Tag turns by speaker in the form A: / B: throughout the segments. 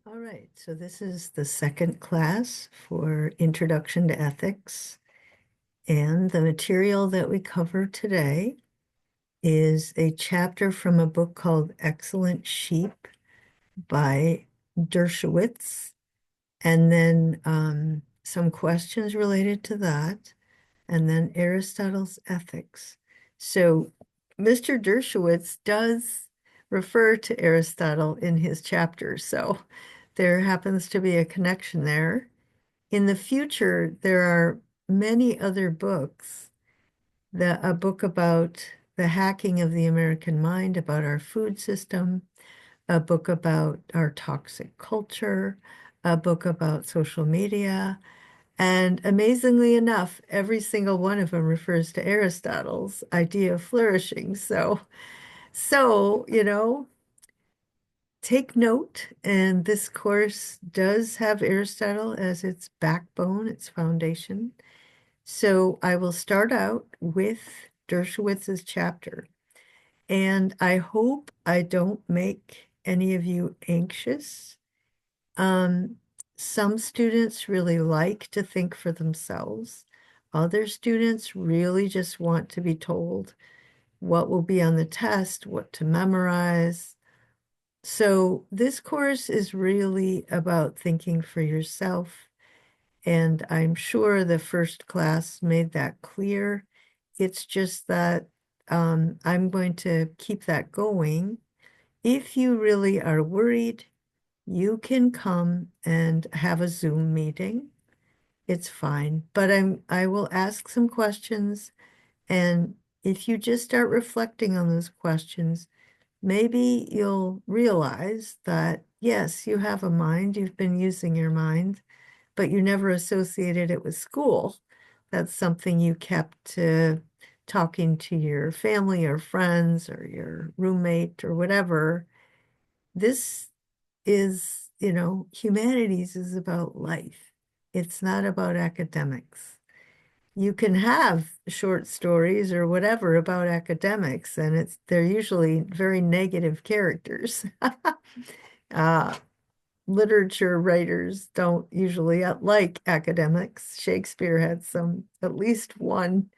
A: All right, so this is the second class for Introduction to Ethics. And the material that we cover today is a chapter from a book called Excellent Sheep by Dershowitz, and then some questions related to that, and then Aristotle's Ethics. So Mr. Dershowitz does refer to Aristotle in his chapter, so there happens to be a connection there. In the future, there are many other books. A book about the hacking of the American mind, about our food system, a book about our toxic culture, a book about social media. And amazingly enough, every single one of them refers to Aristotle's idea of flourishing. So, take note. And this course does have Aristotle as its backbone, its foundation. So I will start out with Dershowitz's chapter. And I hope I don't make any of you anxious. Um, some students really like to think for themselves. Other students really just want to be told what will be on the test, what to memorize. So this course is really about thinking for yourself. And I'm sure the first class made that clear. It's just that I'm going to keep that going. If you really are worried, you can come and have a Zoom meeting. It's fine, but I will ask some questions, and if you just start reflecting on those questions, maybe you'll realize that yes, you have a mind, you've been using your mind, but you never associated it with school. That's something you kept to talking to your family or friends or your roommate or whatever. This is, humanities is about life. It's not about academics. You can have short stories or whatever about academics, and they're usually very negative characters. Uh, Literature writers don't usually like academics. Shakespeare had at least one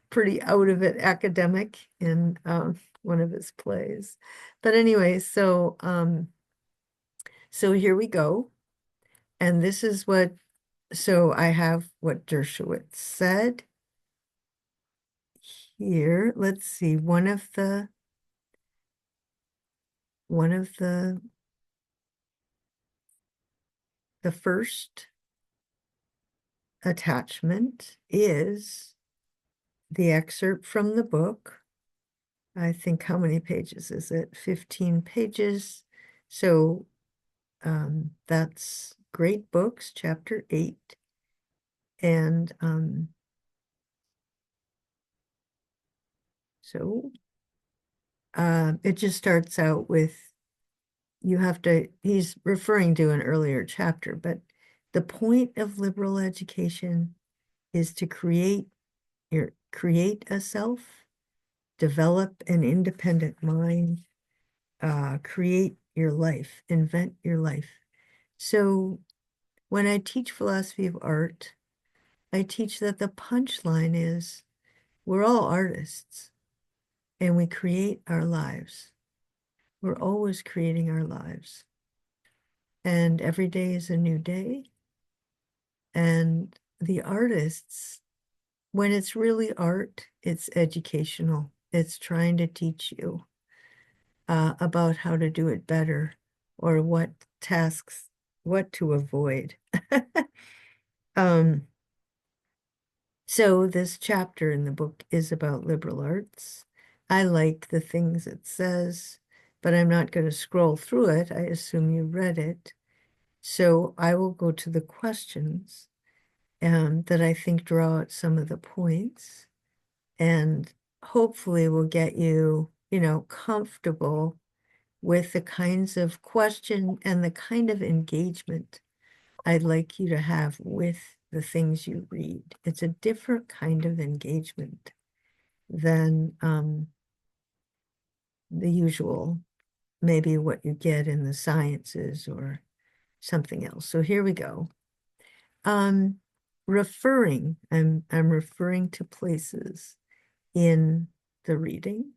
A: pretty out of it academic in one of his plays. But anyway, so here we go. And this is so I have what Dershowitz said here. Let's see, one of the first attachment is the excerpt from the book. I think, how many pages is it? 15 pages. So that's Great Books, chapter 8. And so it just starts out with he's referring to an earlier chapter, but the point of liberal education is to create a self, develop an independent mind, create your life, invent your life. So when I teach philosophy of art, I teach that the punchline is we're all artists and we create our lives. We're always creating our lives. And every day is a new day. And the artists, when it's really art, it's educational. It's trying to teach you about how to do it better or what to avoid. Um, so this chapter in the book is about liberal arts. I like the things it says, but I'm not going to scroll through it. I assume you read it. So I will go to the questions that I think draw out some of the points and hopefully will get you, comfortable with the kinds of question and the kind of engagement I'd like you to have with the things you read. It's a different kind of engagement than the usual, maybe what you get in the sciences or something else. So here we go. Um, I'm referring to places in the reading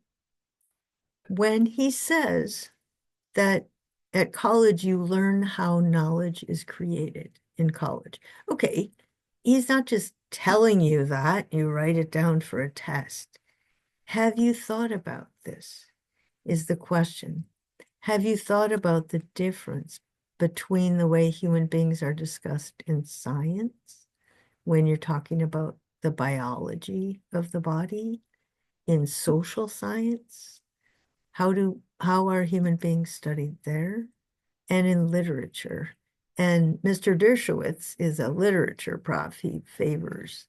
A: when he says that at college you learn how knowledge is created in college. Okay, he's not just telling you that, you write it down for a test. Have you thought about this? Is the question. Have you thought about the difference between the way human beings are discussed in science when you're talking about the biology of the body, in social science? How are human beings studied there? And in literature. And Mr. Dershowitz is a literature prof. He favors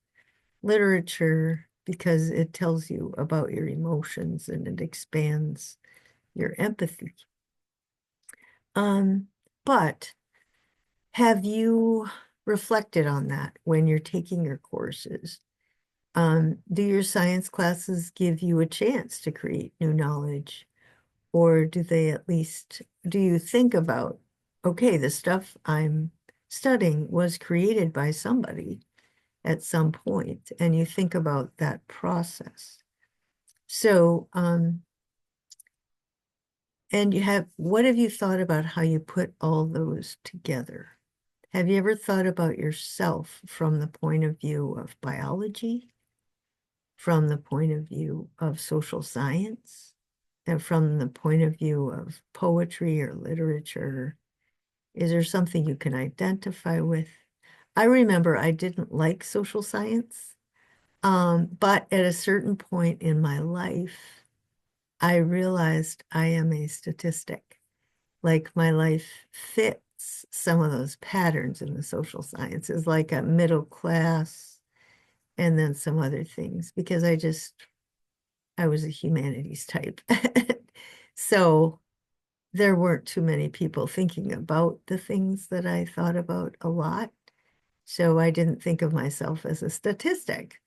A: literature because it tells you about your emotions and it expands your empathy. But have you reflected on that when you're taking your courses? Do your science classes give you a chance to create new knowledge? Or do they at least, do you think about, okay, the stuff I'm studying was created by somebody at some point, and you think about that process. So, and what have you thought about how you put all those together? Have you ever thought about yourself from the point of view of biology, from the point of view of social science, and from the point of view of poetry or literature? Is there something you can identify with? I remember I didn't like social science, but at a certain point in my life, I realized I am a statistic. Like my life fits some of those patterns in the social sciences, like a middle class and then some other things, because I was a humanities type. So there weren't too many people thinking about the things that I thought about a lot. So I didn't think of myself as a statistic.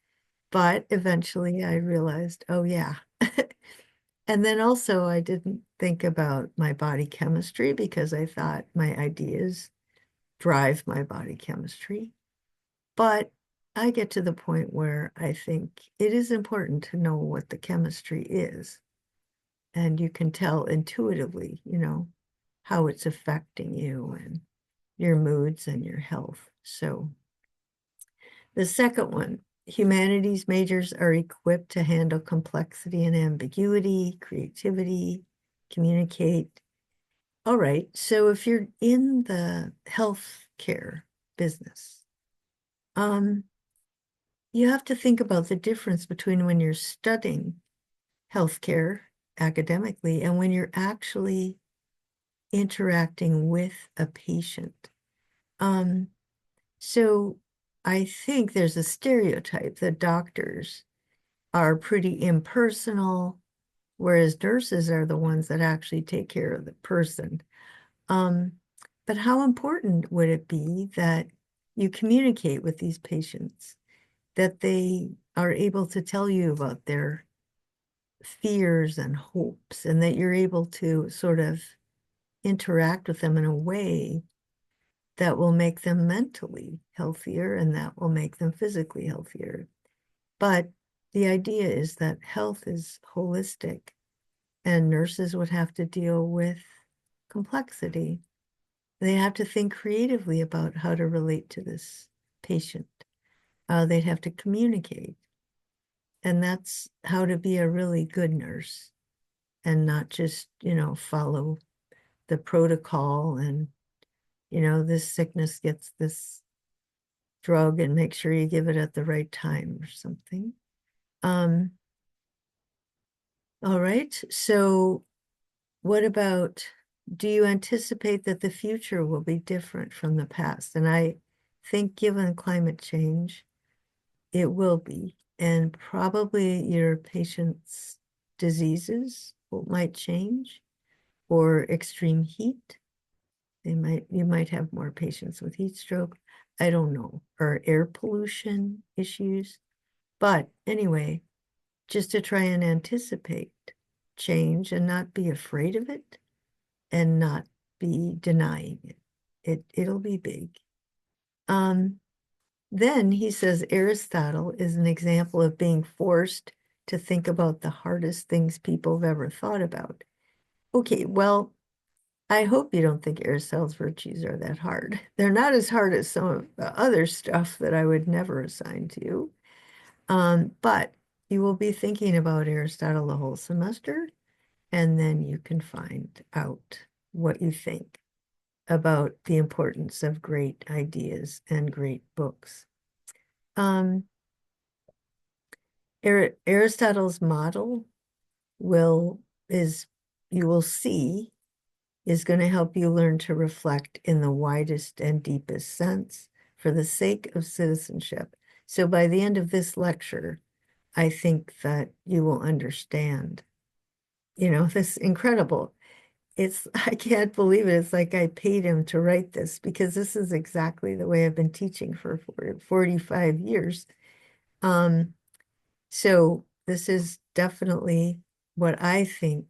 A: But eventually I realized, oh, yeah. And then also I didn't think about my body chemistry because I thought my ideas drive my body chemistry. But I get to the point where I think it is important to know what the chemistry is. And you can tell intuitively, how it's affecting you and your moods and your health. So the second one, humanities majors are equipped to handle complexity and ambiguity, creativity, communicate. All right, so if you're in the healthcare business, you have to think about the difference between when you're studying healthcare academically and when you're actually interacting with a patient. So I think there's a stereotype that doctors are pretty impersonal, whereas nurses are the ones that actually take care of the person. Um, but how important would it be that you communicate with these patients, that they are able to tell you about their fears and hopes, and that you're able to sort of interact with them in a way that will make them mentally healthier and that will make them physically healthier. But the idea is that health is holistic and nurses would have to deal with complexity. They have to think creatively about how to relate to this patient. They'd have to communicate. And that's how to be a really good nurse and not just, follow the protocol and, this sickness gets this drug and make sure you give it at the right time or something. Um, all right. So what about, do you anticipate that the future will be different from the past? And I think given climate change, it will be. And probably your patient's diseases might change, or extreme heat. You might have more patients with heat stroke. I don't know, or air pollution issues. But anyway, just to try and anticipate change and not be afraid of it and not be denying it It'll be big. Then he says Aristotle is an example of being forced to think about the hardest things people have ever thought about. Okay, well, I hope you don't think Aristotle's virtues are that hard. They're not as hard as some of the other stuff that I would never assign to you. But you will be thinking about Aristotle the whole semester, and then you can find out what you think about the importance of great ideas and great books. Aristotle's model is you will see is going to help you learn to reflect in the widest and deepest sense for the sake of citizenship. So by the end of this lecture, I think that you will understand, this incredible. I can't believe it. It's like I paid him to write this because this is exactly the way I've been teaching for 45 years. So this is definitely what I think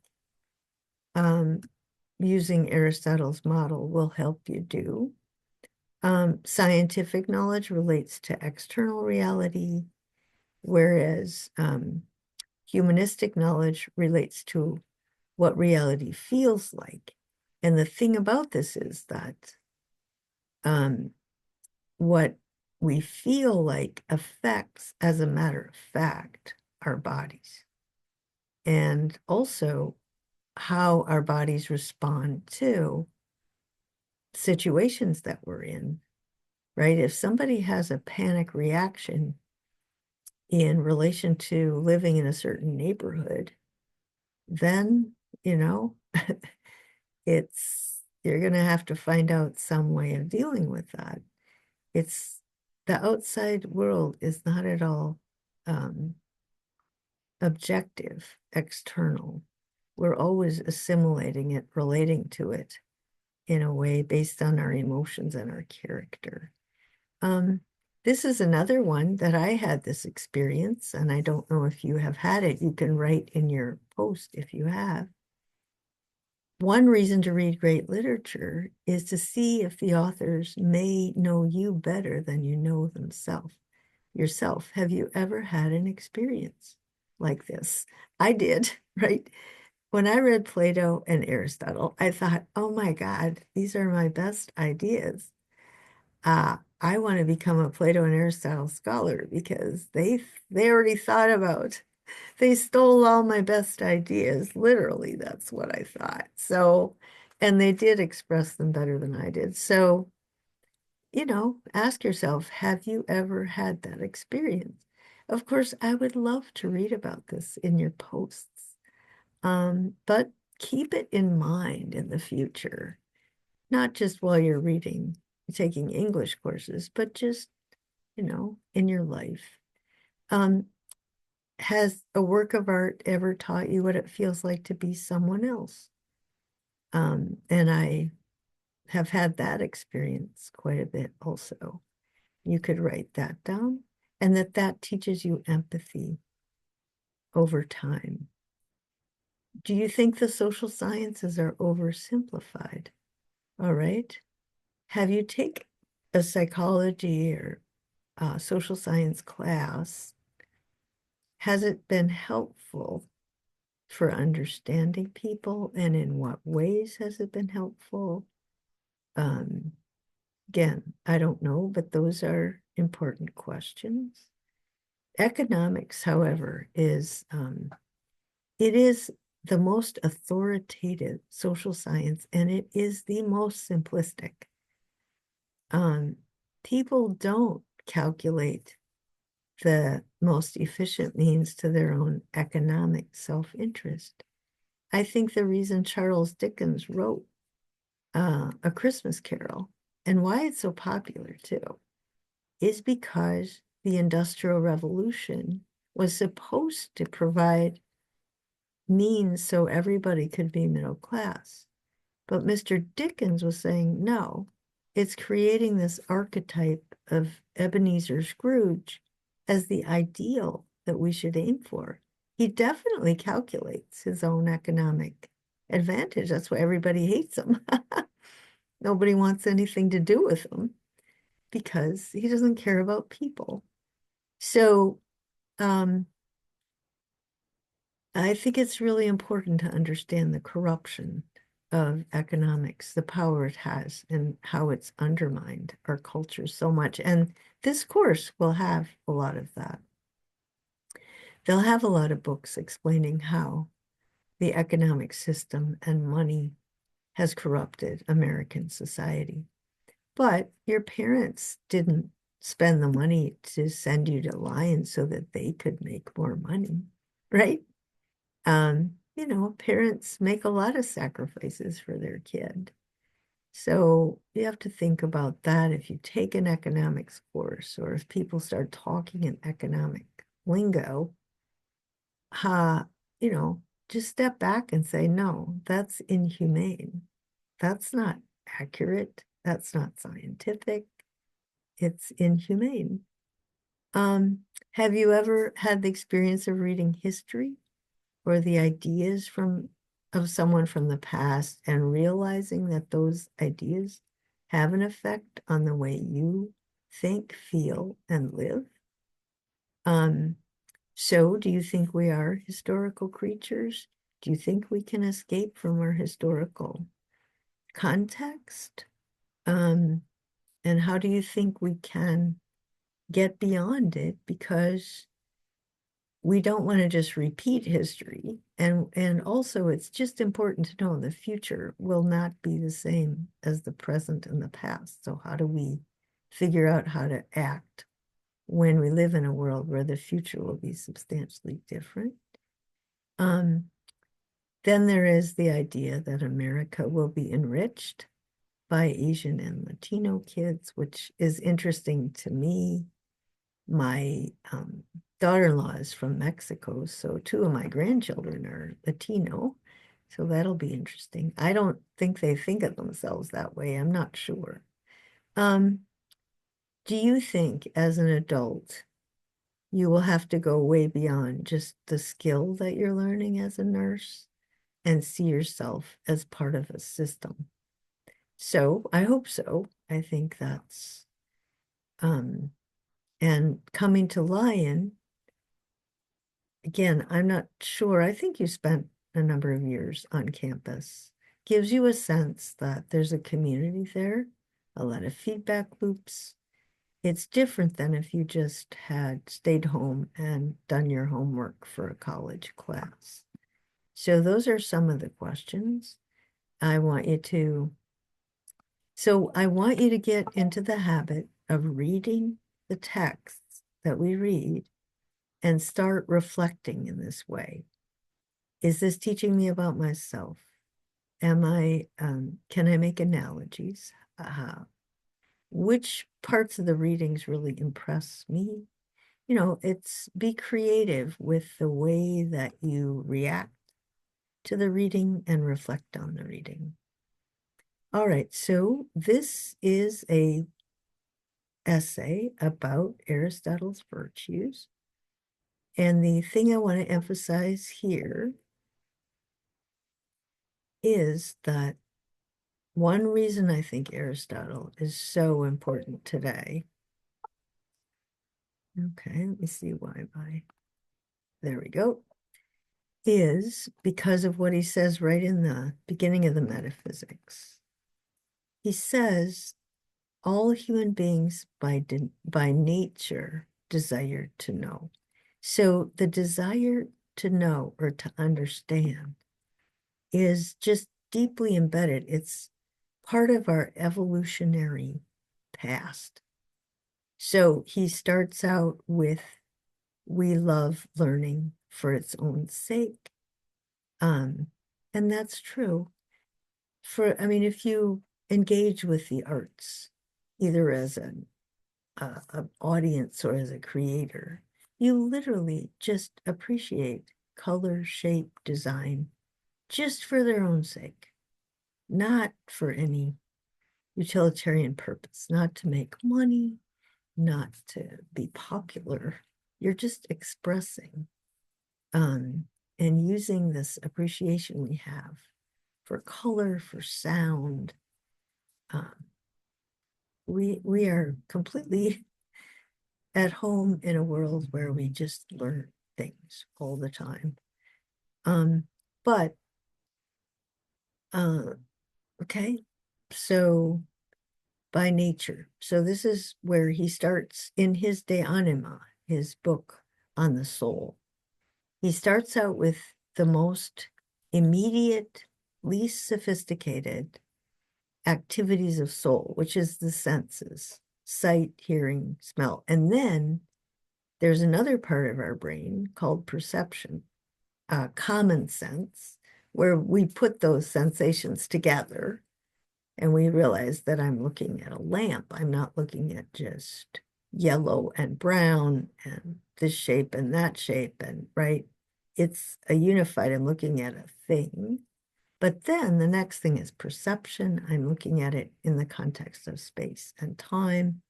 A: using Aristotle's model will help you do. Scientific knowledge relates to external reality, whereas humanistic knowledge relates to what reality feels like. And the thing about this is that what we feel like affects, as a matter of fact, our bodies. And also how our bodies respond to situations that we're in, right? If somebody has a panic reaction in relation to living in a certain neighborhood, then, you're going to have to find out some way of dealing with that. The outside world is not at all objective, external. We're always assimilating it, relating to it in a way based on our emotions and our character. This is another one that I had this experience, and I don't know if you have had it. You can write in your post if you have. One reason to read great literature is to see if the authors may know you better than you know yourself. Have you ever had an experience like this? I did, right? When I read Plato and Aristotle, I thought, oh my God, these are my best ideas. I want to become a Plato and Aristotle scholar because they already thought about, they stole all my best ideas. Literally, that's what I thought. So, and they did express them better than I did. So, ask yourself, have you ever had that experience? Of course, I would love to read about this in your posts. But keep it in mind in the future, not just while you're taking English courses, but just, in your life. Has a work of art ever taught you what it feels like to be someone else? And I have had that experience quite a bit also. You could write that down, and that teaches you empathy over time. Do you think the social sciences are oversimplified? All right. Have you taken a psychology or social science class? Has it been helpful for understanding people, and in what ways has it been helpful? Again, I don't know, but those are important questions. Economics, however, it is the most authoritative social science, and it is the most simplistic. People don't calculate the most efficient means to their own economic self-interest. I think the reason Charles Dickens wrote A Christmas Carol, and why it's so popular too, is because the Industrial Revolution was supposed to provide means so everybody could be middle class. But Mr. Dickens was saying, no, it's creating this archetype of Ebenezer Scrooge as the ideal that we should aim for. He definitely calculates his own economic advantage. That's why everybody hates him. Nobody wants anything to do with him because he doesn't care about people. So I think it's really important to understand the corruption of economics, the power it has, and how it's undermined our culture so much. And this course will have a lot of that. They'll have a lot of books explaining how the economic system and money has corrupted American society. But your parents didn't spend the money to send you to Lions so that they could make more money, right? Parents make a lot of sacrifices for their kid. So you have to think about that if you take an economics course or if people start talking in economic lingo, uh, you know, just step back and say, no, that's inhumane. That's not accurate. That's not scientific. It's inhumane. Um, have you ever had the experience of reading history or the ideas of someone from the past and realizing that those ideas have an effect on the way you think, feel, and live? Um, so do you think we are historical creatures? Do you think we can escape from our historical context? Um, and how do you think we can get beyond it? Because we don't want to just repeat history. And also it's just important to know the future will not be the same as the present and the past. So how do we figure out how to act when we live in a world where the future will be substantially different? Um, then there is the idea that America will be enriched by Asian and Latino kids, which is interesting to me. My daughter-in-law is from Mexico, so two of my grandchildren are Latino. So that'll be interesting. I don't think they think of themselves that way. I'm not sure. Um, do you think as an adult, you will have to go way beyond just the skill that you're learning as a nurse and see yourself as part of a system? So I hope so. I think that's, and coming to Lion, again, I'm not sure. I think you spent a number of years on campus. Gives you a sense that there's a community there, a lot of feedback loops. It's different than if you just had stayed home and done your homework for a college class. So those are some of the questions I want you to. So I want you to get into the habit of reading the texts that we read and start reflecting in this way. Is this teaching me about myself? Can I make analogies? Which parts of the readings really impress me? It's be creative with the way that you react to the reading and reflect on the reading. All right, so this is a essay about Aristotle's virtues. And the thing I want to emphasize here is that one reason I think Aristotle is so important today. Okay, let me see why there we go. Is because of what he says right in the beginning of the Metaphysics. He says all human beings by nature desire to know. So the desire to know or to understand is just deeply embedded. It's part of our evolutionary past. So he starts out with, we love learning for its own sake. And that's true. If you engage with the arts, either as an audience or as a creator, you literally just appreciate color, shape, design, just for their own sake, not for any utilitarian purpose, not to make money, not to be popular. You're just expressing and using this appreciation we have for color, for sound, um, we are completely at home in a world where we just learn things all the time. Um, but okay, so by nature. So this is where he starts in his De Anima, his book on the soul. He starts out with the most immediate, least sophisticated activities of soul, which is the senses, sight, hearing, smell. And then there's another part of our brain called perception, common sense, where we put those sensations together and we realize that I'm looking at a lamp. I'm not looking at just yellow and brown and this shape and that shape, and right. It's a unified, I'm looking at a thing. But then the next thing is perception. I'm looking at it in the context of space and time.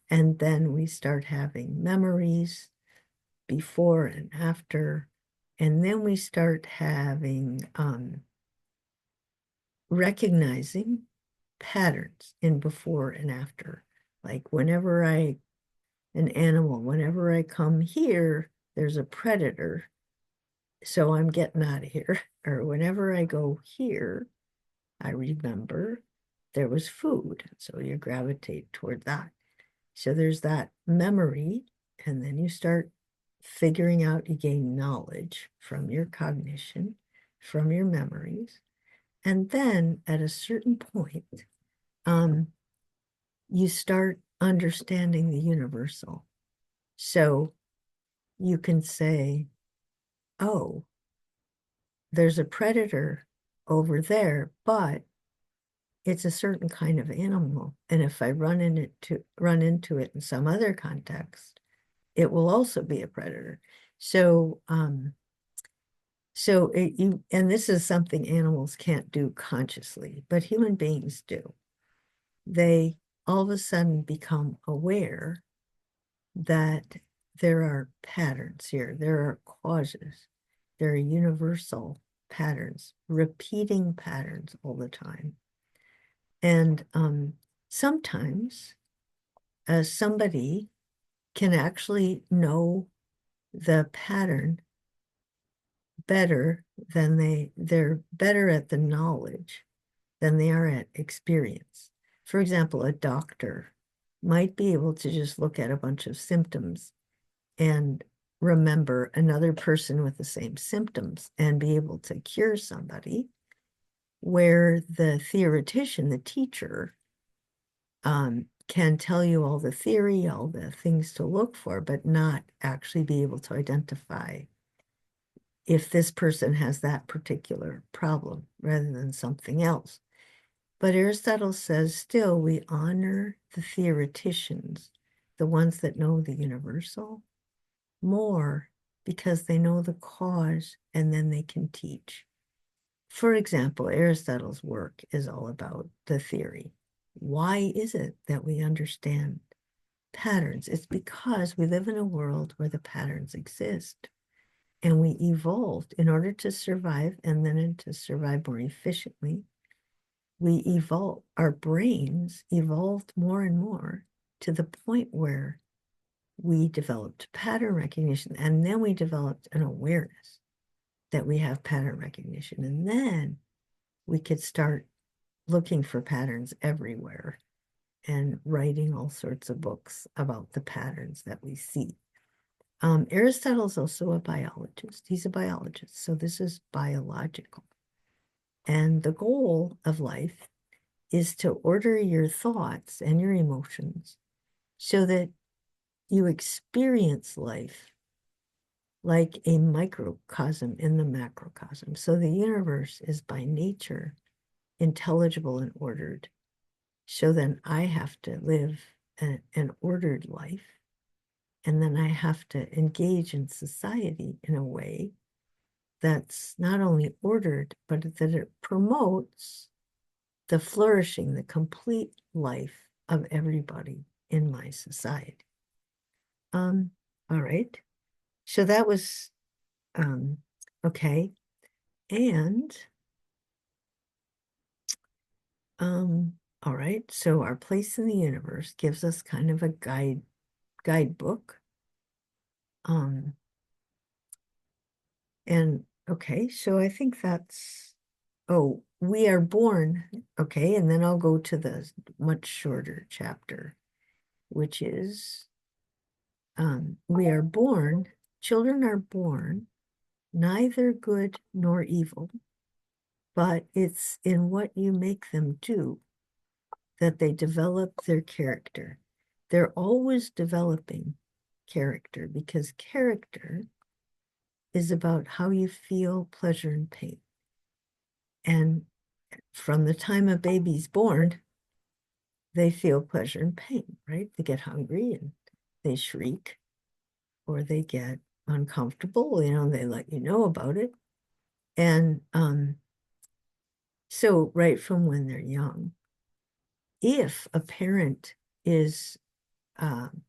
A: And then we start having memories before and after. And then we start having recognizing patterns in before and after. Like whenever an animal, whenever I come here, there's a predator. So I'm getting out of here. Or whenever I go here, I remember there was food. So you gravitate toward that. So there's that memory. And then you start figuring out, you gain knowledge from your cognition, from your memories. And then at a certain point, um, you start understanding the universal. So you can say, oh, there's a predator over there, but it's a certain kind of animal. And if I run into it in some other context, it will also be a predator. So and this is something animals can't do consciously, but human beings do. They all of a sudden become aware that there are patterns here, there are causes, there are universal patterns, repeating patterns all the time. And sometimes somebody can actually know the pattern better than they're better at the knowledge than they are at experience. For example, a doctor might be able to just look at a bunch of symptoms and remember another person with the same symptoms and be able to cure somebody, where the theoretician, the teacher, can tell you all the theory, all the things to look for, but not actually be able to identify if this person has that particular problem rather than something else. But Aristotle says still we honor the theoreticians, the ones that know the universal, more because they know the cause and then they can teach. For example, Aristotle's work is all about the theory. Why is it that we understand patterns? It's because we live in a world where the patterns exist. And we evolved in order to survive, and then to survive more efficiently. We evolved, our brains evolved more and more to the point where we developed pattern recognition, and then we developed an awareness that we have pattern recognition. And then we could start looking for patterns everywhere and writing all sorts of books about the patterns that we see. Aristotle's also a biologist. He's a biologist, so this is biological. And the goal of life is to order your thoughts and your emotions so that you experience life like a microcosm in the macrocosm. So the universe is by nature intelligible and ordered. So then I have to live an ordered life. And then I have to engage in society in a way that's not only ordered, but that it promotes the flourishing, the complete life of everybody in my society. All right. So that was okay. And All right, so our place in the universe gives us kind of a guidebook. Um, and okay, so I think that's, oh, we are born. Okay, and then I'll go to the much shorter chapter, which is we are born, children are born neither good nor evil, but it's in what you make them do that they develop their character. They're always developing character because character is about how you feel pleasure and pain. And from the time a baby's born, they feel pleasure and pain, right? They get hungry and they shriek or they get uncomfortable, they let you know about it. And so right from when they're young, if a parent is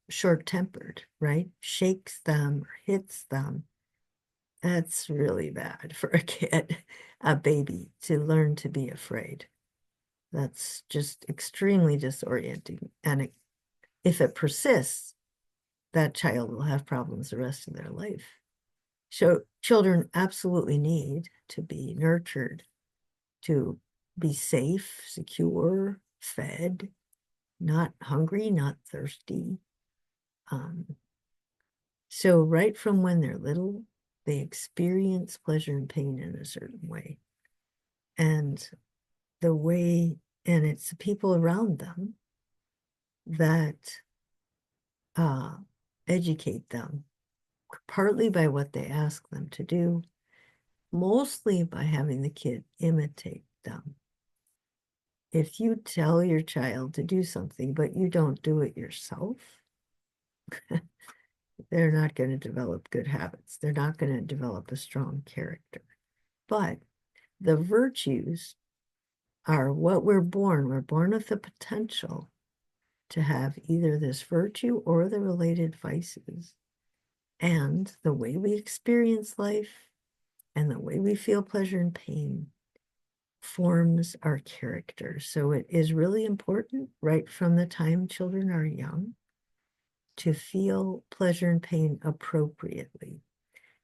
A: short-tempered, right, shakes them or hits them, that's really bad for a kid, a baby, to learn to be afraid. That's just extremely disorienting. And if it persists, that child will have problems the rest of their life. So children absolutely need to be nurtured, to be safe, secure, fed, not hungry, not thirsty. So right from when they're little, they experience pleasure and pain in a certain way. And the way, and it's the people around them that uh, educate them, partly by what they ask them to do, mostly by having the kid imitate them. If you tell your child to do something, but you don't do it yourself, they're not going to develop good habits. They're not going to develop a strong character. But the virtues are what we're born. We're born with the potential to have either this virtue or the related vices. And the way we experience life and the way we feel pleasure and pain forms our character. So it is really important right from the time children are young to feel pleasure and pain appropriately.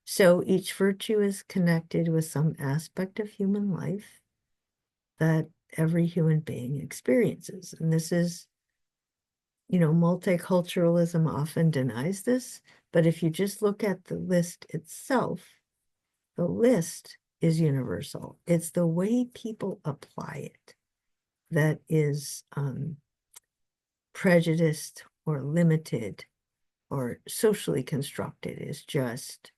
A: So each virtue is connected with some aspect of human life that every human being experiences. And this is, multiculturalism often denies this, but if you just look at the list itself, the list is universal. It's the way people apply it that is prejudiced or limited or socially constructed, is just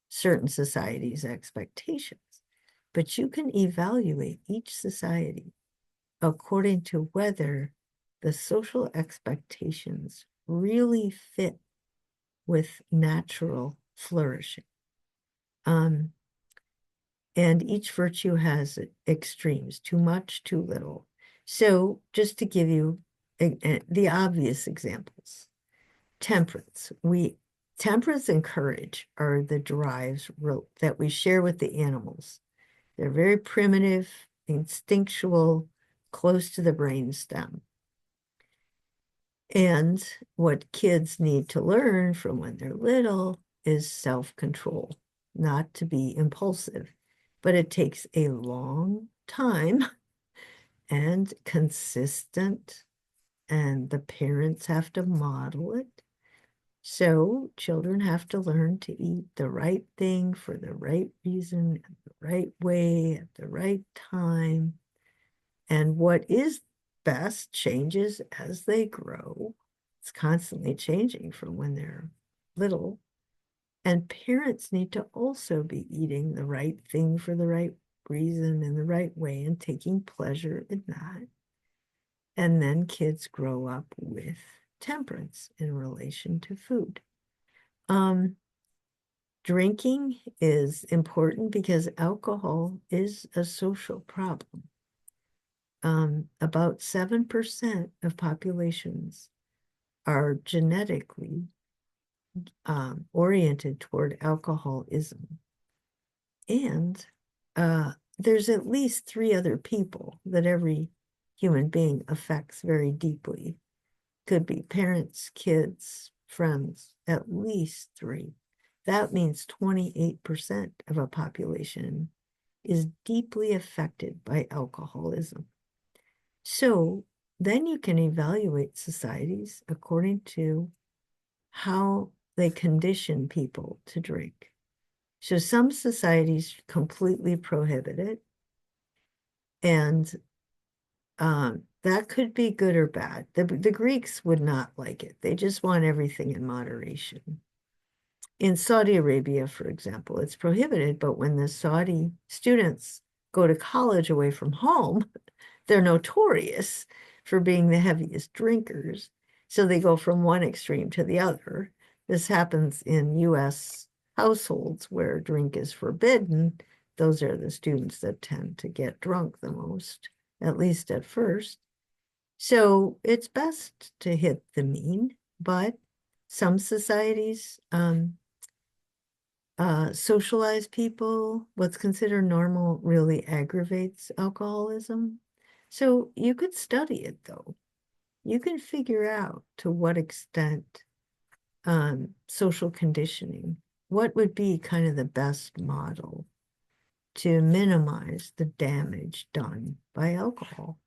A: certain societies' expectations. But you can evaluate each society according to whether the social expectations really fit with natural flourishing. And each virtue has extremes, too much, too little. So just to give you the obvious examples, temperance. Temperance and courage are the drives that we share with the animals. They're very primitive, instinctual, close to the brain stem. And what kids need to learn from when they're little is self-control, not to be impulsive. But it takes a long time and consistent, and the parents have to model it. So children have to learn to eat the right thing for the right reason, the right way, at the right time. And what is best changes as they grow. It's constantly changing from when they're little. And parents need to also be eating the right thing for the right reason in the right way and taking pleasure in that. And then kids grow up with temperance in relation to food. Drinking is important because alcohol is a social problem. About 7% of populations are genetically oriented toward alcoholism. And there's at least 3 other people that every human being affects very deeply. Could be parents, kids, friends, at least three. That means 28% of a population is deeply affected by alcoholism. So then you can evaluate societies according to how they condition people to drink. So some societies completely prohibit it, and that could be good or bad. The Greeks would not like it. They just want everything in moderation. In Saudi Arabia, for example, it's prohibited, but when the Saudi students go to college away from home, they're notorious for being the heaviest drinkers. So they go from one extreme to the other. This happens in US households where drink is forbidden. Those are the students that tend to get drunk the most, at least at first. So it's best to hit the mean, but some societies socialize people. What's considered normal really aggravates alcoholism. So you could study it though. You can figure out to what extent social conditioning, what would be kind of the best model to minimize the damage done by alcohol.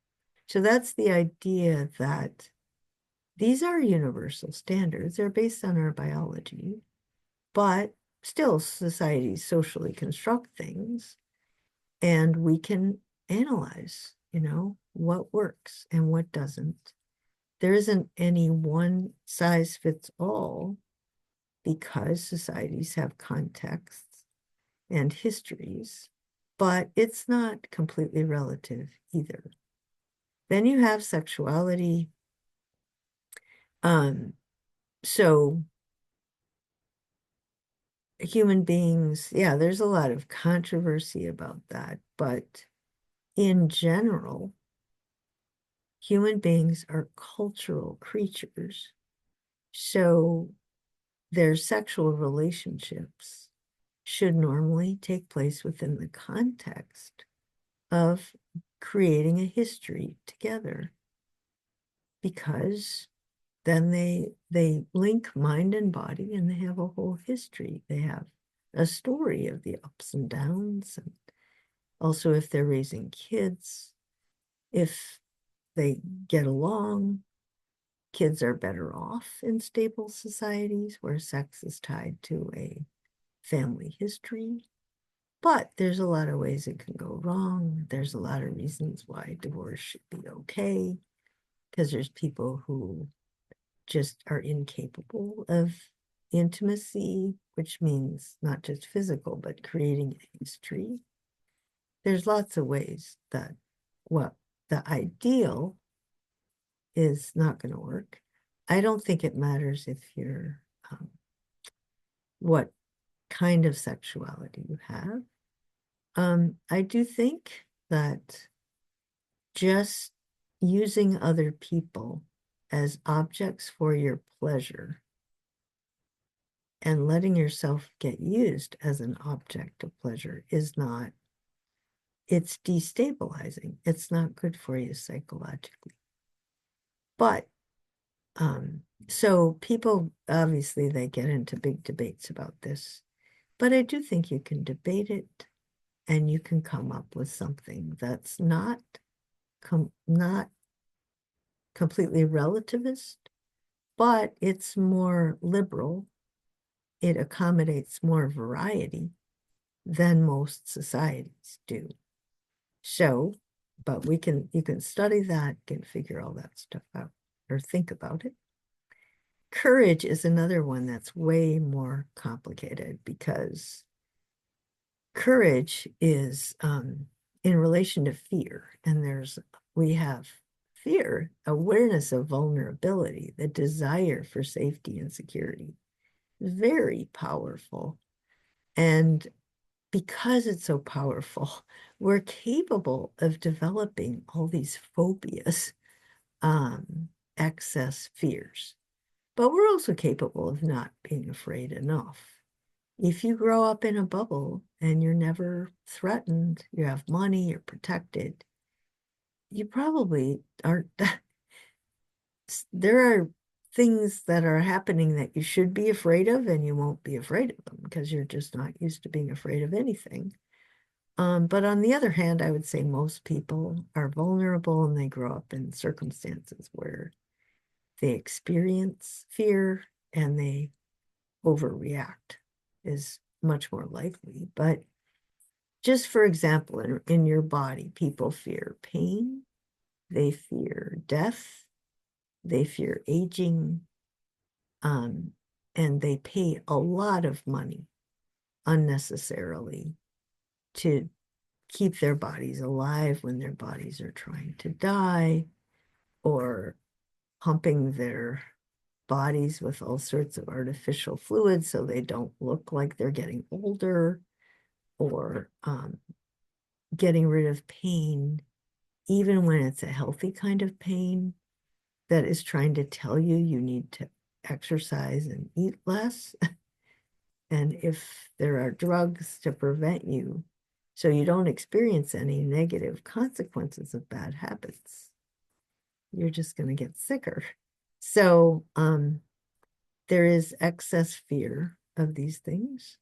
A: So that's the idea that these are universal standards. They're based on our biology, but still societies socially construct things, and we can analyze, what works and what doesn't. There isn't any one size fits all because societies have contexts and histories, but it's not completely relative either. Then you have sexuality. So human beings, yeah, there's a lot of controversy about that, but in general, human beings are cultural creatures. So their sexual relationships should normally take place within the context of creating a history together, because then they link mind and body and they have a whole history. They have a story of the ups and downs, and also if they're raising kids, if they get along, kids are better off in stable societies where sex is tied to a family history. But there's a lot of ways it can go wrong. There's a lot of reasons why divorce should be okay, because there's people who just are incapable of intimacy, which means not just physical, but creating a history. There's lots of ways that what the ideal is not going to work. I don't think it matters if you're what kind of sexuality you have. I do think that just using other people as objects for your pleasure and letting yourself get used as an object of pleasure is not, it's destabilizing. It's not good for you psychologically. But so people, obviously, they get into big debates about this, but I do think you can debate it and you can come up with something that's not completely relativist, but it's more liberal. It accommodates more variety than most societies do. So, but you can study that, can figure all that stuff out or think about it. Courage is another one that's way more complicated, because courage is in relation to fear. And we have fear, awareness of vulnerability, the desire for safety and security, very powerful. And because it's so powerful, we're capable of developing all these phobias, excess fears. But we're also capable of not being afraid enough. If you grow up in a bubble and you're never threatened, you have money, you're protected, you probably aren't, there are things that are happening that you should be afraid of, and you won't be afraid of them because you're just not used to being afraid of anything. But on the other hand, I would say most people are vulnerable and they grow up in circumstances where they experience fear and they overreact is much more likely. But just for example, in your body, people fear pain, they fear death, they fear aging, um, and they pay a lot of money unnecessarily to keep their bodies alive when their bodies are trying to die, or pumping their bodies with all sorts of artificial fluids so they don't look like they're getting older, or getting rid of pain, even when it's a healthy kind of pain that is trying to tell you you need to exercise and eat less. And if there are drugs to prevent you so you don't experience any negative consequences of bad habits, you're just going to get sicker. So there is excess fear of these things.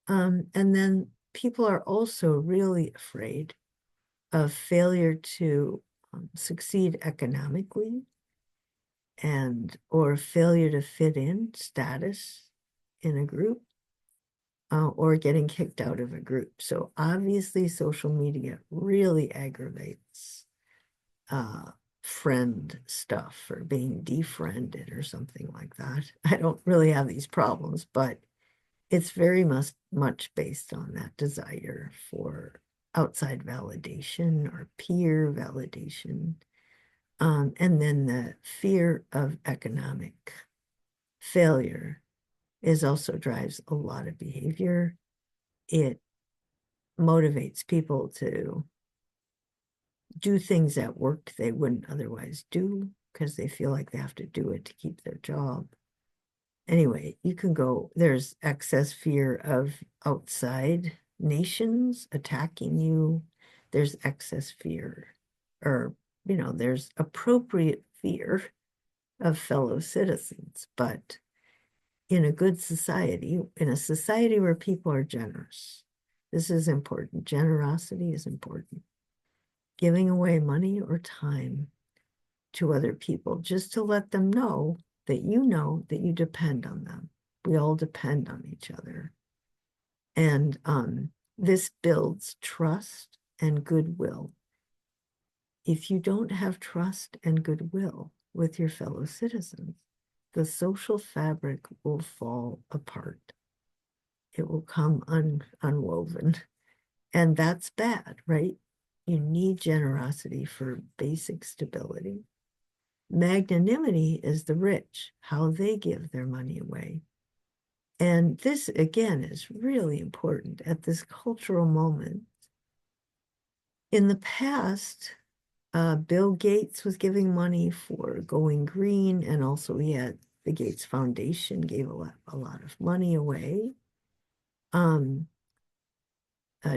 A: And then people are also really afraid of failure to succeed economically, and or failure to fit in status in a group, or getting kicked out of a group. So obviously social media really aggravates friend stuff or being defriended or something like that. I don't really have these problems, but it's very much based on that desire for outside validation or peer validation. And then the fear of economic failure is also drives a lot of behavior. It motivates people to do things at work they wouldn't otherwise do because they feel like they have to do it to keep their job. Anyway, you can go, there's excess fear of outside nations attacking you. There's excess fear, or, there's appropriate fear of fellow citizens. But in a good society, in a society where people are generous, this is important. Generosity is important. Giving away money or time to other people just to let them know that you depend on them. We all depend on each other. And this builds trust and goodwill. If you don't have trust and goodwill with your fellow citizens, the social fabric will fall apart. It will come unwoven. And that's bad, right? You need generosity for basic stability. Magnanimity is the rich, how they give their money away. And this, again, is really important at this cultural moment. In the past, Bill Gates was giving money for going green, and also he had the Gates Foundation gave a lot of money away.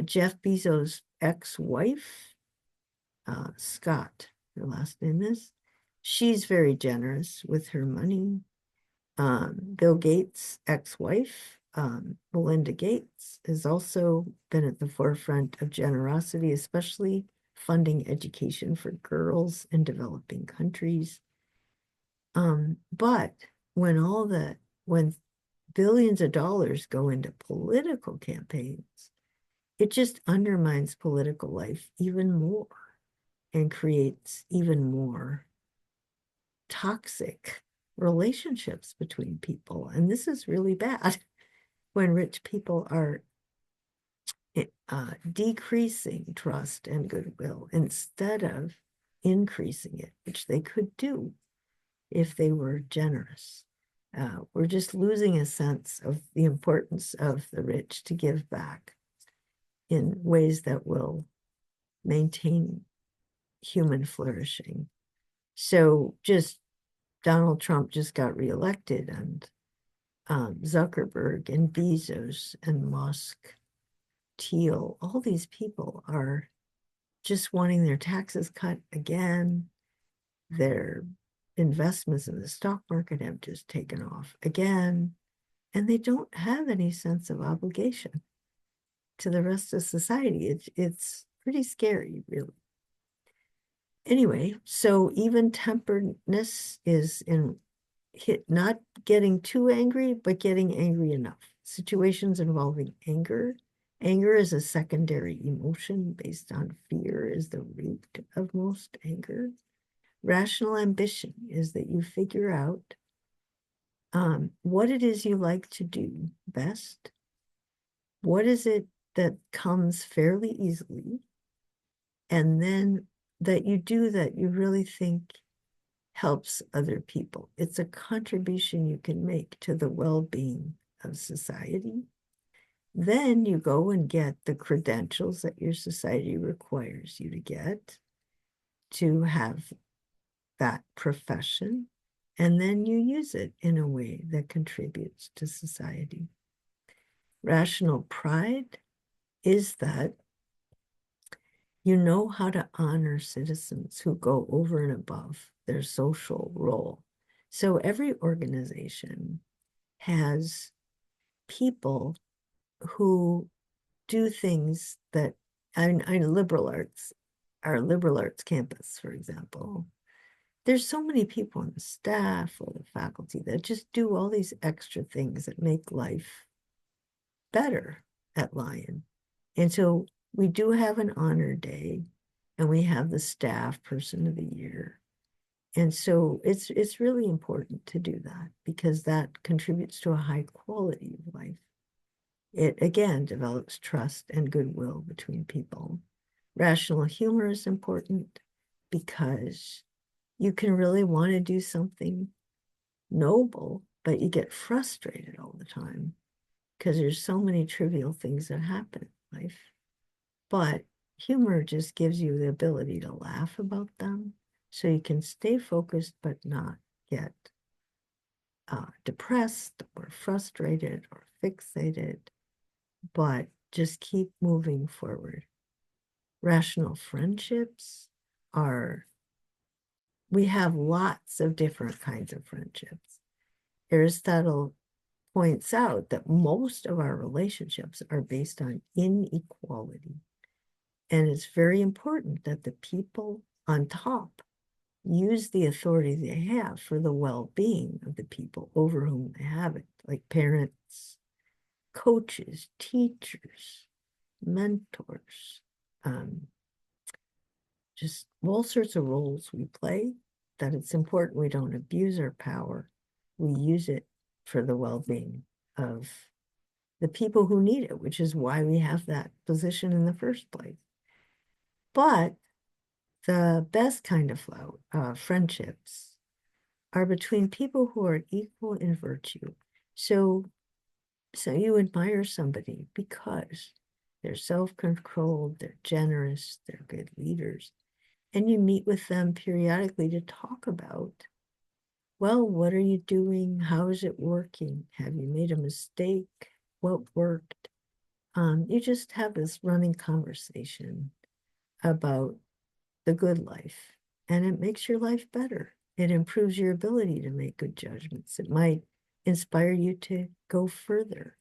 A: Jeff Bezos' ex-wife, Scott, her last name is, she's very generous with her money. Bill Gates' ex-wife, Melinda Gates, has also been at the forefront of generosity, especially funding education for girls in developing countries. But when billions of dollars go into political campaigns, it just undermines political life even more and creates even more toxic relationships between people. And this is really bad when rich people are decreasing trust and goodwill instead of increasing it, which they could do if they were generous. We're just losing a sense of the importance of the rich to give back in ways that will maintain human flourishing. So just Donald Trump just got reelected, and Zuckerberg and Bezos and Musk, Thiel, all these people are just wanting their taxes cut again. Their investments in the stock market have just taken off again, and they don't have any sense of obligation to the rest of society. It's pretty scary, really. Anyway, so even-temperedness is in not getting too angry, but getting angry enough. Situations involving anger. Anger is a secondary emotion based on fear is the root of most anger. Rational ambition is that you figure out what it is you like to do best. What is it that comes fairly easily? And then that you do that you really think helps other people. It's a contribution you can make to the well-being of society. Then you go and get the credentials that your society requires you to get to have that profession, and then you use it in a way that contributes to society. Rational pride is that you know how to honor citizens who go over and above their social role. So every organization has people who do things that, liberal arts, our liberal arts campus, for example, there's so many people on the staff or the faculty that just do all these extra things that make life better at Lyon. And so we do have an honor day, and we have the staff person of the year. And so it's really important to do that because that contributes to a high quality of life. It again develops trust and goodwill between people. Rational humor is important because you can really want to do something noble, but you get frustrated all the time because there's so many trivial things that happen in life. But humor just gives you the ability to laugh about them so you can stay focused but not get depressed or frustrated or fixated, but just keep moving forward. Rational friendships are, we have lots of different kinds of friendships. Aristotle points out that most of our relationships are based on inequality. And it's very important that the people on top use the authority they have for the well-being of the people over whom they have it, like parents, coaches, teachers, mentors, just all sorts of roles we play, that it's important we don't abuse our power. We use it for the well-being of the people who need it, which is why we have that position in the first place. But the best kind of friendships are between people who are equal in virtue. So you admire somebody because they're self-controlled, they're generous, they're good leaders. And you meet with them periodically to talk about, well, what are you doing? How is it working? Have you made a mistake? What worked? You just have this running conversation about the good life, and it makes your life better. It improves your ability to make good judgments. It might inspire you to go further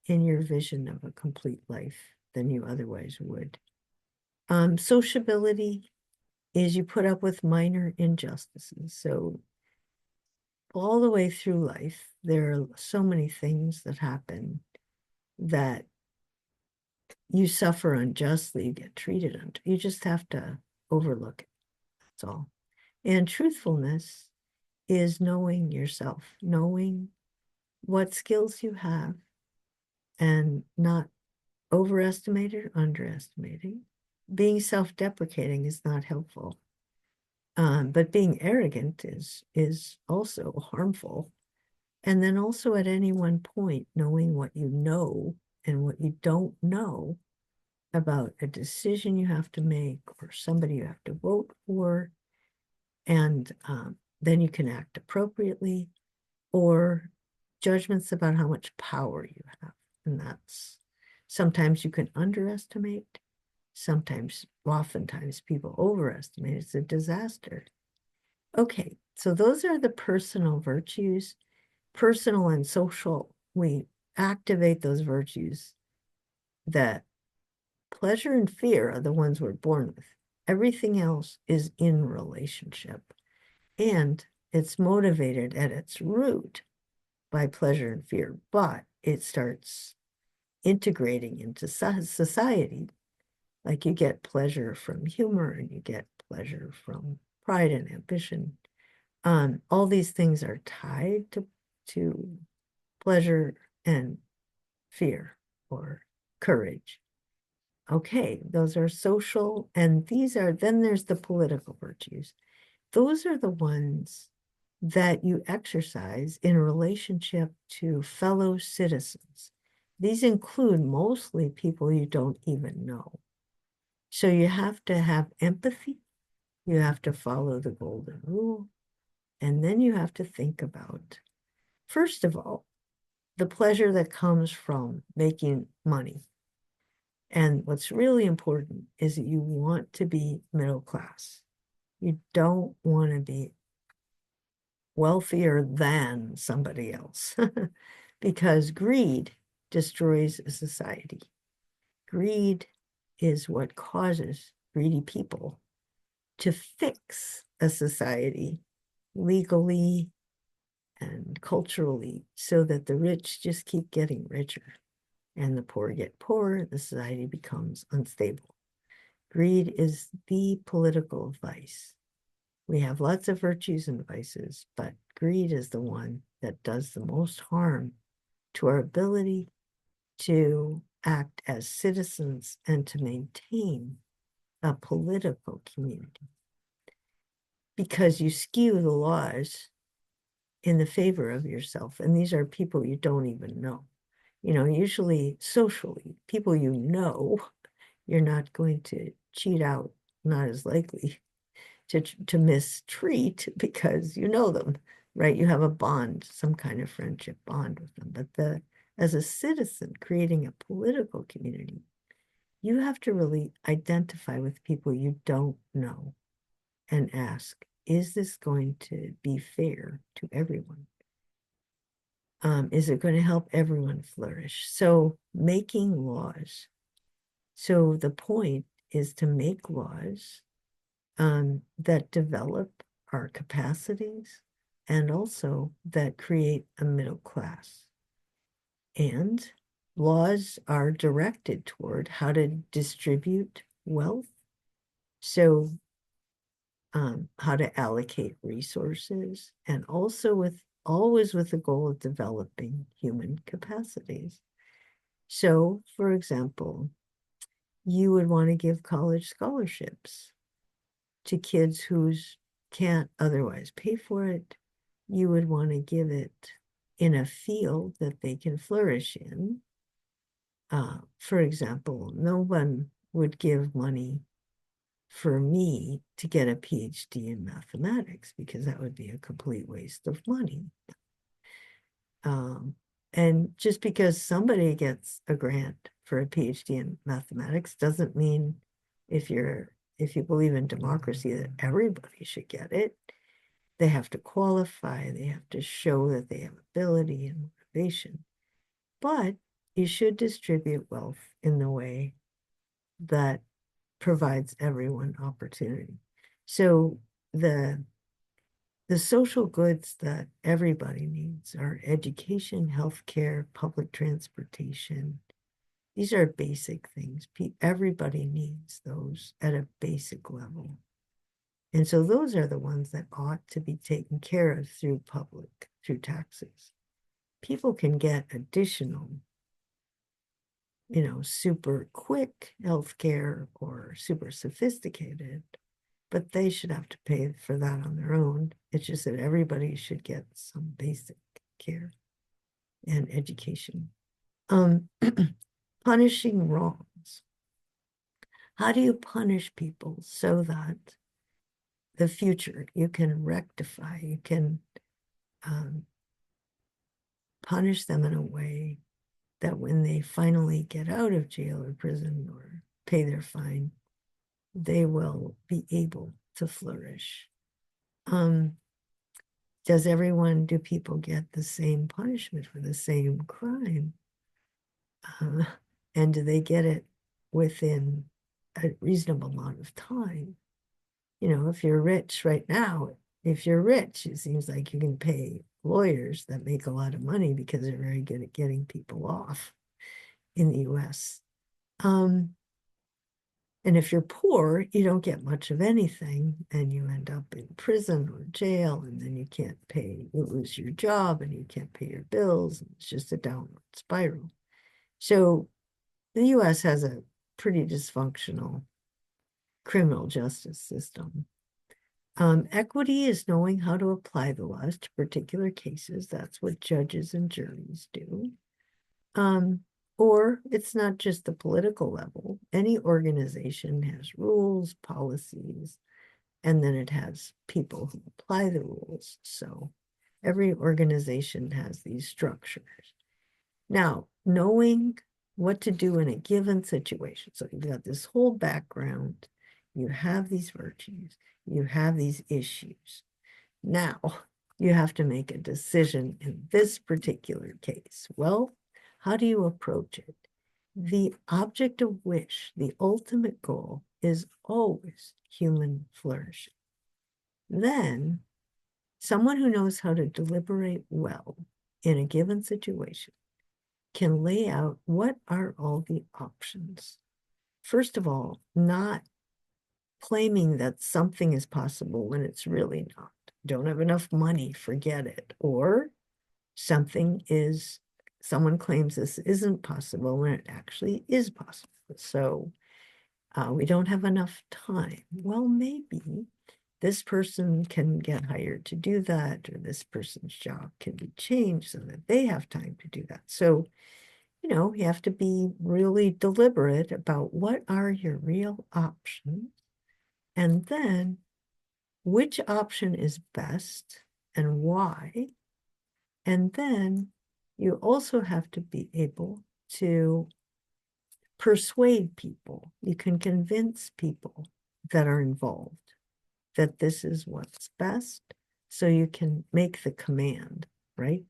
A: in your vision of a complete life than you otherwise would. Sociability is you put up with minor injustices. So all the way through life, there are so many things that happen that you suffer unjustly, you get treated unjustly. You just have to overlook it. That's all. And truthfulness is knowing yourself, knowing what skills you have and not overestimating or underestimating. Being self-deprecating is not helpful. But being arrogant is also harmful. And then also at any one point, knowing what you know and what you don't know about a decision you have to make or somebody you have to vote for. And then you can act appropriately, or judgments about how much power you have. And that's sometimes you can underestimate. Sometimes, oftentimes, people overestimate. It's a disaster. Okay, so those are the personal virtues, personal and social. We activate those virtues that pleasure and fear are the ones we're born with. Everything else is in relationship. And it's motivated at its root by pleasure and fear, but it starts integrating into society. Like you get pleasure from humor and you get pleasure from pride and ambition. All these things are tied to pleasure and fear or courage. Okay, those are social, and then there's the political virtues. Those are the ones that you exercise in relationship to fellow citizens. These include mostly people you don't even know. So you have to have empathy, you have to follow the golden rule, and then you have to think about, first of all, the pleasure that comes from making money. And what's really important is that you want to be middle class. You don't want to be wealthier than somebody else because greed destroys a society. Greed is what causes greedy people to fix a society legally and culturally so that the rich just keep getting richer and the poor get poorer, the society becomes unstable. Greed is the political vice. We have lots of virtues and vices, but greed is the one that does the most harm to our ability to act as citizens and to maintain a political community. Because you skew the laws in the favor of yourself, and these are people you don't even know. You know, usually socially, people you know, you're not going to cheat out, not as likely to mistreat because you know them, right? You have a bond, some kind of friendship bond with them. But as a citizen creating a political community, you have to really identify with people you don't know and ask, is this going to be fair to everyone? Is it going to help everyone flourish? So making laws. So the point is to make laws that develop our capacities and also that create a middle class. And laws are directed toward how to distribute wealth. So how to allocate resources and also always with the goal of developing human capacities. So, for example, you would want to give college scholarships to kids who can't otherwise pay for it. You would want to give it in a field that they can flourish in. For example, no one would give money for me to get a PhD in mathematics because that would be a complete waste of money. And just because somebody gets a grant for a PhD in mathematics doesn't mean if you believe in democracy that everybody should get it. They have to qualify, they have to show that they have ability and motivation. But you should distribute wealth in the way that provides everyone opportunity. So the social goods that everybody needs are education, healthcare, public transportation. These are basic things. Everybody needs those at a basic level. And so those are the ones that ought to be taken care of through taxes. People can get additional, super quick healthcare or super sophisticated, but they should have to pay for that on their own. It's just that everybody should get some basic care and education. Punishing wrongs. How do you punish people so that the future you can rectify, you can punish them in a way that when they finally get out of jail or prison or pay their fine, they will be able to flourish. Do people get the same punishment for the same crime? And do they get it within a reasonable amount of time? If you're rich right now, if you're rich, it seems like you can pay lawyers that make a lot of money because they're very good at getting people off in the US. And if you're poor, you don't get much of anything and you end up in prison or jail, and then you lose your job and you can't pay your bills. It's just a downward spiral. So the US has a pretty dysfunctional criminal justice system. Equity is knowing how to apply the laws to particular cases. That's what judges and juries do. Or it's not just the political level. Any organization has rules, policies, and then it has people who apply the rules. So every organization has these structures. Now, knowing what to do in a given situation. So you've got this whole background, you have these virtues, you have these issues. Now, you have to make a decision in this particular case. Well, how do you approach it? The object of wish, the ultimate goal, is always human flourishing. Then, someone who knows how to deliberate well in a given situation can lay out what are all the options. First of all, not claiming that something is possible when it's really not. Don't have enough money, forget it. Or someone claims this isn't possible when it actually is possible. So we don't have enough time. Well, maybe this person can get hired to do that, or this person's job can be changed so that they have time to do that. So, you have to be really deliberate about what are your real options, and then which option is best and why. And then you also have to be able to persuade people. You can convince people that are involved that this is what's best, so you can make the command, right?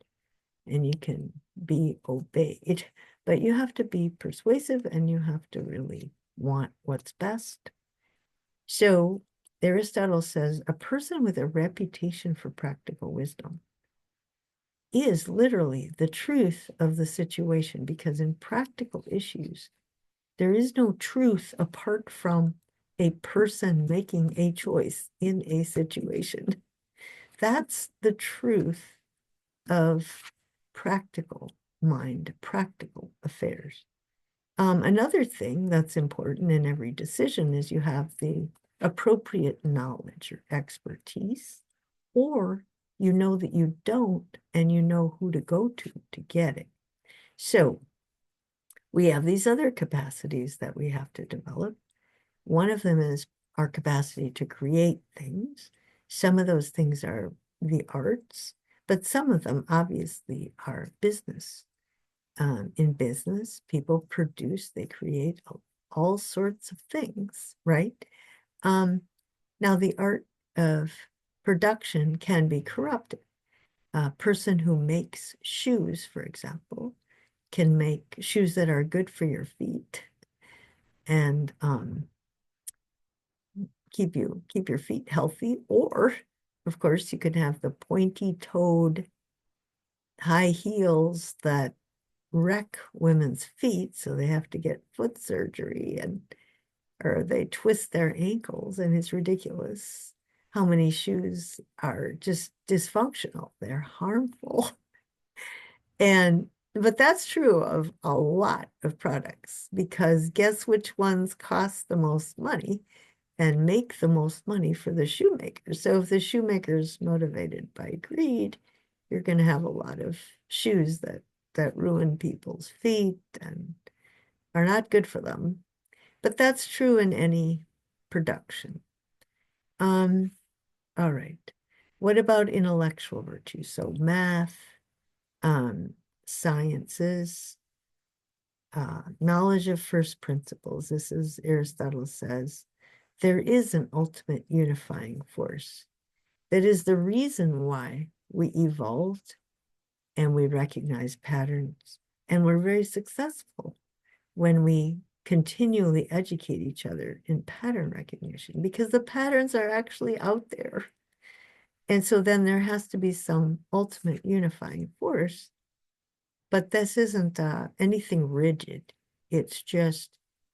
A: And you can be obeyed. But you have to be persuasive and you have to really want what's best. So Aristotle says a person with a reputation for practical wisdom is literally the truth of the situation, because in practical issues, there is no truth apart from a person making a choice in a situation. That's the truth of practical mind, practical affairs. Another thing that's important in every decision is you have the appropriate knowledge or expertise, or you know that you don't, and you know who to go to get it. So we have these other capacities that we have to develop. One of them is our capacity to create things. Some of those things are the arts, but some of them obviously are business. In business, people produce, they create all sorts of things, right? Now, the art of production can be corrupted. A person who makes shoes, for example, can make shoes that are good for your feet and keep your feet healthy. Or, of course, you can have the pointy-toed high heels that wreck women's feet, so they have to get foot surgery, or they twist their ankles, and it's ridiculous how many shoes are just dysfunctional. They're harmful. But that's true of a lot of products, because guess which ones cost the most money and make the most money for the shoemaker. So if the shoemaker's motivated by greed, you're going to have a lot of shoes that ruin people's feet and are not good for them. But that's true in any production. All right. What about intellectual virtue? So math, sciences, knowledge of first principles. This is Aristotle says, there is an ultimate unifying force that is the reason why we evolved and we recognize patterns. And we're very successful when we continually educate each other in pattern recognition because the patterns are actually out there. And so then there has to be some ultimate unifying force, but this isn't anything rigid. It's just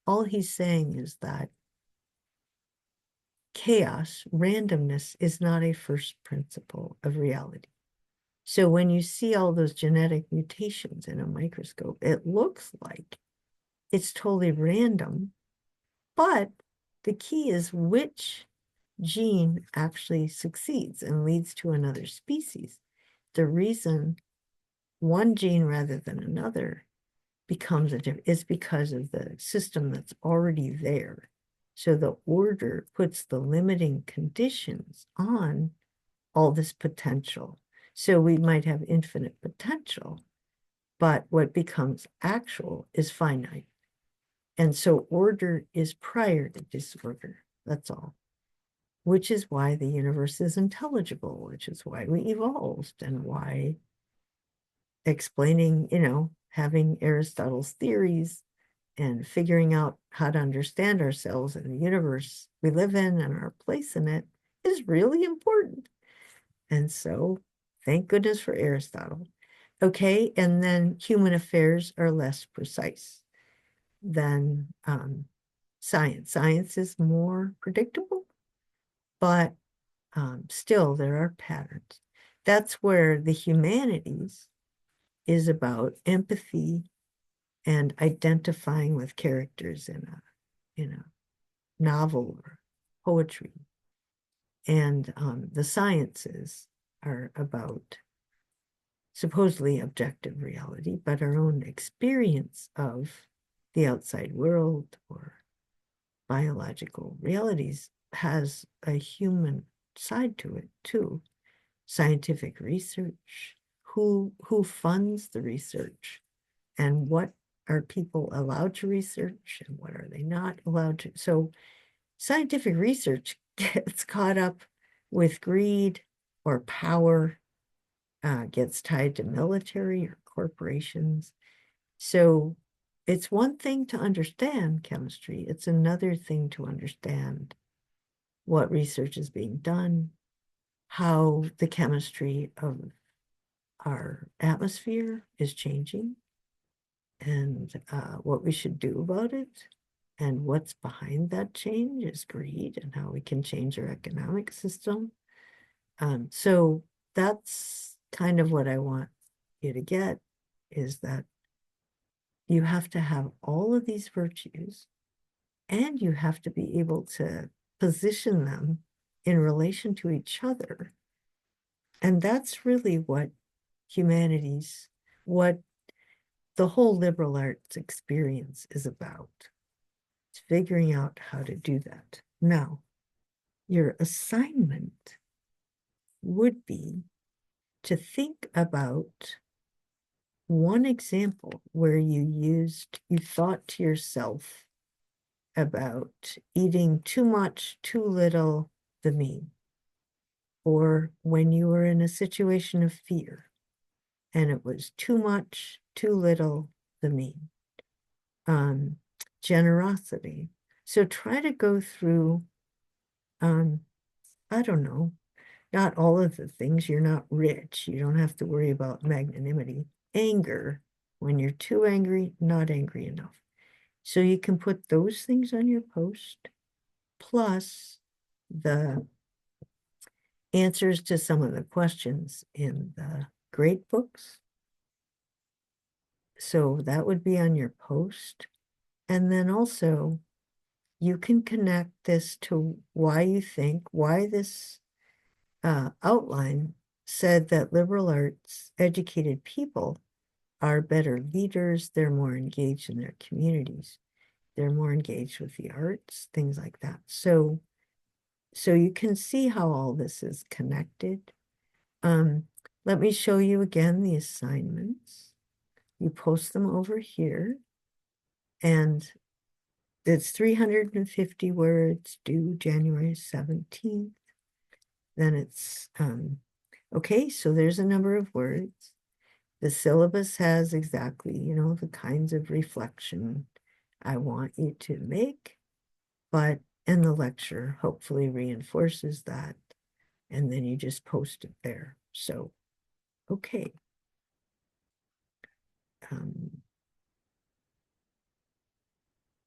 A: all he's saying is that chaos, randomness is not a first principle of reality. So when you see all those genetic mutations in a microscope, it looks like it's totally random, but the key is which gene actually succeeds and leads to another species. The reason one gene rather than another becomes is because of the system that's already there. So the order puts the limiting conditions on all this potential. So we might have infinite potential, but what becomes actual is finite. And so order is prior to disorder. That's all. Which is why the universe is intelligible, which is why we evolved and why explaining, having Aristotle's theories and figuring out how to understand ourselves and the universe we live in and our place in it is really important. And so, thank goodness for Aristotle. Okay, and then human affairs are less precise than science. Science is more predictable, but still there are patterns. That's where the humanities is about empathy and identifying with characters in a novel or poetry. And the sciences are about supposedly objective reality, but our own experience of the outside world or biological realities has a human side to it too. Scientific research, who funds the research, and what are people allowed to research and what are they not allowed to. So scientific research gets caught up with greed or power, gets tied to military or corporations. So it's one thing to understand chemistry. It's another thing to understand what research is being done, how the chemistry of our atmosphere is changing, and what we should do about it. And what's behind that change is greed and how we can change our economic system. So that's kind of what I want you to get is that you have to have all of these virtues and you have to be able to position them in relation to each other. And that's really what humanities, what the whole liberal arts experience is about. It's figuring out how to do that. Now, your assignment would be to think about one example where you thought to yourself about eating too much, too little, the mean, or when you were in a situation of fear and it was too much, too little, the mean. Generosity. So try to go through, I don't know, not all of the things. You're not rich. You don't have to worry about magnanimity. Anger, when you're too angry, not angry enough. So you can put those things on your post, plus the answers to some of the questions in the great books. So that would be on your post. And then also, you can connect this to why this outline said that liberal arts educated people are better leaders, they're more engaged in their communities, they're more engaged with the arts, things like that. So you can see how all this is connected. Let me show you again the assignments. You post them over here. And it's 350 words, due January 17th. Then it's, okay, so there's a number of words. The syllabus has exactly, the kinds of reflection I want you to make, and the lecture hopefully reinforces that. And then you just post it there. So, okay.